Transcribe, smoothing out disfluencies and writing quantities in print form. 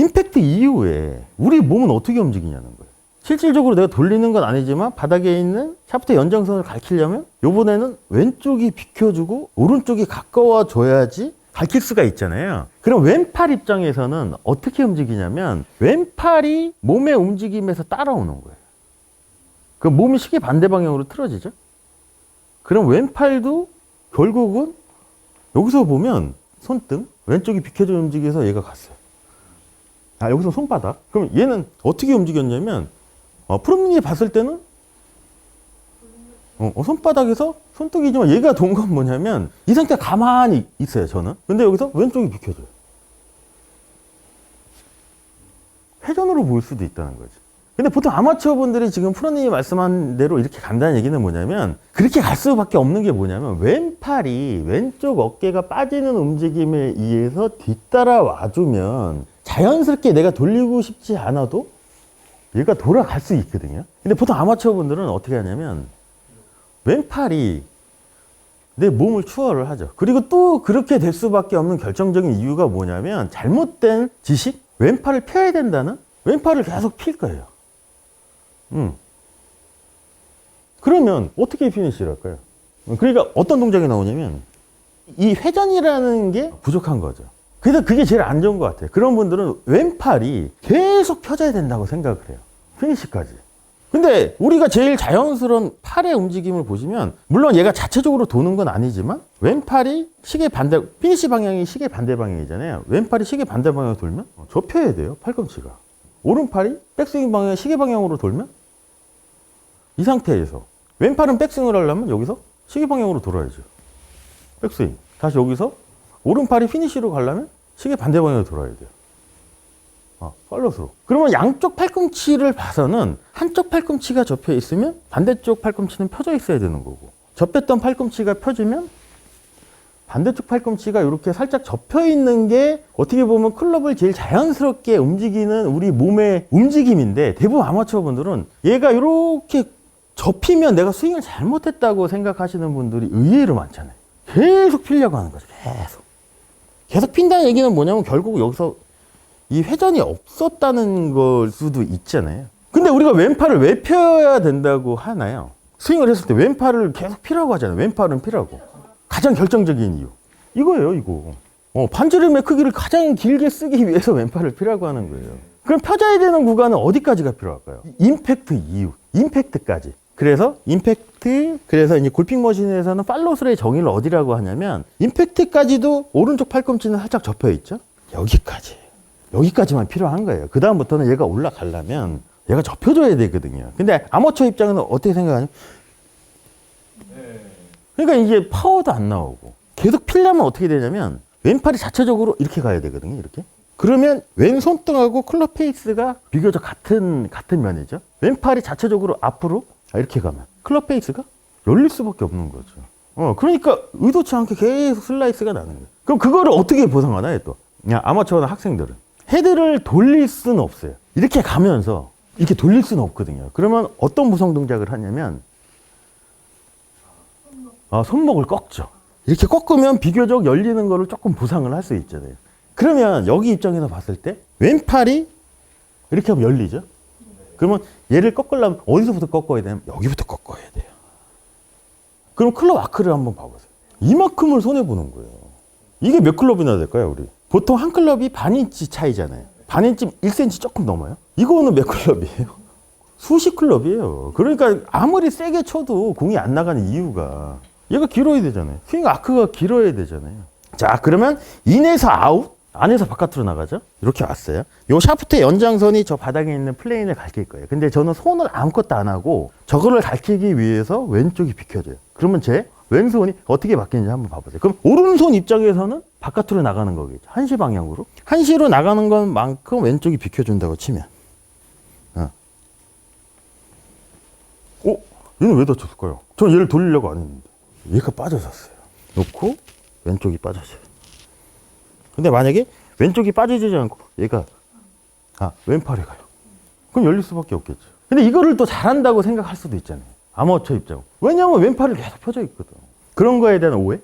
임팩트 이후에 우리 몸은 어떻게 움직이냐는 거예요. 실질적으로 내가 돌리는 건 아니지만 바닥에 있는 샤프트 연장선을 가리키려면 요번에는 왼쪽이 비켜주고 오른쪽이 가까워져야지 가릴 수가 있잖아요. 그럼 왼팔 입장에서는 어떻게 움직이냐면 왼팔이 몸의 움직임에서 따라오는 거예요. 그 몸이 시계 반대 방향으로 틀어지죠. 그럼 왼팔도 결국은 여기서 보면 손등 왼쪽이 비켜져 움직여서 얘가 갔어요. 여기서 손바닥. 그럼 얘는 어떻게 움직였냐면 프로님이 봤을 때는 손바닥에서 손등이지만 얘가 돈 건 뭐냐면 이 상태 가만히 있어요, 저는. 근데 여기서 왼쪽이 비켜져요. 회전으로 보일 수도 있다는 거지. 근데 보통 아마추어 분들이 지금 프로님이 말씀한 대로 이렇게 간다는 얘기는 뭐냐면 그렇게 갈 수밖에 없는 게 뭐냐면 왼팔이 왼쪽 어깨가 빠지는 움직임에 의해서 뒤따라 와주면 자연스럽게 내가 돌리고 싶지 않아도 얘가 돌아갈 수 있거든요. 근데 보통 아마추어 분들은 어떻게 하냐면 왼팔이 내 몸을 추월을 하죠. 그리고 또 그렇게 될 수밖에 없는 결정적인 이유가 뭐냐면 잘못된 지식? 왼팔을 펴야 된다는? 왼팔을 계속 필 거예요. 그러면 어떻게 피니시를 할까요? 그러니까 어떤 동작이 나오냐면 이 회전이라는 게 부족한 거죠. 그래서 그게 제일 안 좋은 것 같아요. 그런 분들은 왼팔이 계속 펴져야 된다고 생각을 해요. 피니시까지. 근데 우리가 제일 자연스러운 팔의 움직임을 보시면 물론 얘가 자체적으로 도는 건 아니지만 왼팔이 시계 반대, 피니시 방향이 시계 반대 방향이잖아요. 왼팔이 시계 반대 방향으로 돌면 접혀야 돼요, 팔꿈치가. 오른팔이 백스윙 방향, 시계 방향으로 돌면 이 상태에서 왼팔은 백스윙을 하려면 여기서 시계 방향으로 돌아야죠. 백스윙. 다시 여기서 오른팔이 피니시로 가려면 시계 반대 방향으로 돌아야 돼요. 팔로스로. 그러면 양쪽 팔꿈치를 봐서는 한쪽 팔꿈치가 접혀 있으면 반대쪽 팔꿈치는 펴져 있어야 되는 거고, 접혔던 팔꿈치가 펴지면 반대쪽 팔꿈치가 이렇게 살짝 접혀 있는 게 어떻게 보면 클럽을 제일 자연스럽게 움직이는 우리 몸의 움직임인데, 대부분 아마추어 분들은 얘가 이렇게 접히면 내가 스윙을 잘못했다고 생각하시는 분들이 의외로 많잖아요. 계속 피려고 하는 거죠. 계속 핀다는 얘기는 뭐냐면 결국 여기서 이 회전이 없었다는 걸 수도 있잖아요. 근데 우리가 왼팔을 왜 펴야 된다고 하나요? 스윙을 했을 때 왼팔을 계속 피라고 하잖아요. 왼팔은 피라고. 가장 결정적인 이유. 이거예요, 이거. 반지름의 크기를 가장 길게 쓰기 위해서 왼팔을 피라고 하는 거예요. 그럼 펴져야 되는 구간은 어디까지가 필요할까요? 임팩트 이후. 임팩트까지. 그래서 임팩트, 그래서 이제 골핑 머신에서는 팔로스의 정의를 어디라고 하냐면 임팩트까지도 오른쪽 팔꿈치는 살짝 접혀 있죠? 여기까지만 필요한 거예요. 그 다음부터는 얘가 올라가려면 얘가 접혀줘야 되거든요. 근데 아마추어 입장에는 어떻게 생각하냐? 그러니까 이게 파워도 안 나오고 계속 피려면 어떻게 되냐면 왼팔이 자체적으로 이렇게 가야 되거든요. 이렇게. 그러면 왼손등하고 클럽 페이스가 비교적 같은 면이죠. 왼팔이 자체적으로 앞으로 이렇게 가면 클럽 페이스가 열릴 수밖에 없는 거죠. 그러니까 의도치 않게 계속 슬라이스가 나는 거예요. 그럼 그거를 어떻게 보상하나요, 또? 아마추어나 학생들은. 헤드를 돌릴 수는 없어요. 이렇게 가면서 이렇게 돌릴 수는 없거든요. 그러면 어떤 무성 동작을 하냐면 손목을 꺾죠. 이렇게 꺾으면 비교적 열리는 거를 조금 보상을 할 수 있잖아요. 그러면 여기 입장에서 봤을 때 왼팔이 이렇게 하면 열리죠. 그러면 얘를 꺾으려면 어디서부터 꺾어야 되냐면 여기부터 꺾어야 돼요. 그럼 클럽 아크를 한번 봐보세요. 이만큼을 손해보는 거예요. 이게 몇 클럽이나 될까요, 우리? 보통 한 클럽이 반 인치 차이잖아요. 반 인치 1cm 조금 넘어요. 이거는 몇 클럽이에요? 수십 클럽이에요. 그러니까 아무리 세게 쳐도 공이 안 나가는 이유가 얘가 길어야 되잖아요. 스윙 아크가 길어야 되잖아요. 자, 그러면 인에서 아웃, 안에서 바깥으로 나가죠. 이렇게 왔어요. 요 샤프트의 연장선이 저 바닥에 있는 플레인을 가리킬 거예요. 근데 저는 손을 아무것도 안 하고 저거를 가리키기 위해서 왼쪽이 비켜져요. 그러면 제 왼손이 어떻게 바뀌는지 한번 봐보세요. 그럼 오른손 입장에서는 바깥으로 나가는 거겠죠. 한시 방향으로. 한시로 나가는 것만큼 왼쪽이 비켜준다고 치면. 얘는 왜 다쳤을까요? 전 얘를 돌리려고 안 했는데. 얘가 빠져졌어요. 놓고 왼쪽이 빠져져요. 근데 만약에 왼쪽이 빠져지지 않고 얘가 왼팔에 가요. 그럼 열릴 수밖에 없겠죠. 근데 이거를 또 잘한다고 생각할 수도 있잖아요. 아마추어 입장. 왜냐하면 왼팔이 계속 펴져 있거든. 그런 거에 대한 오해?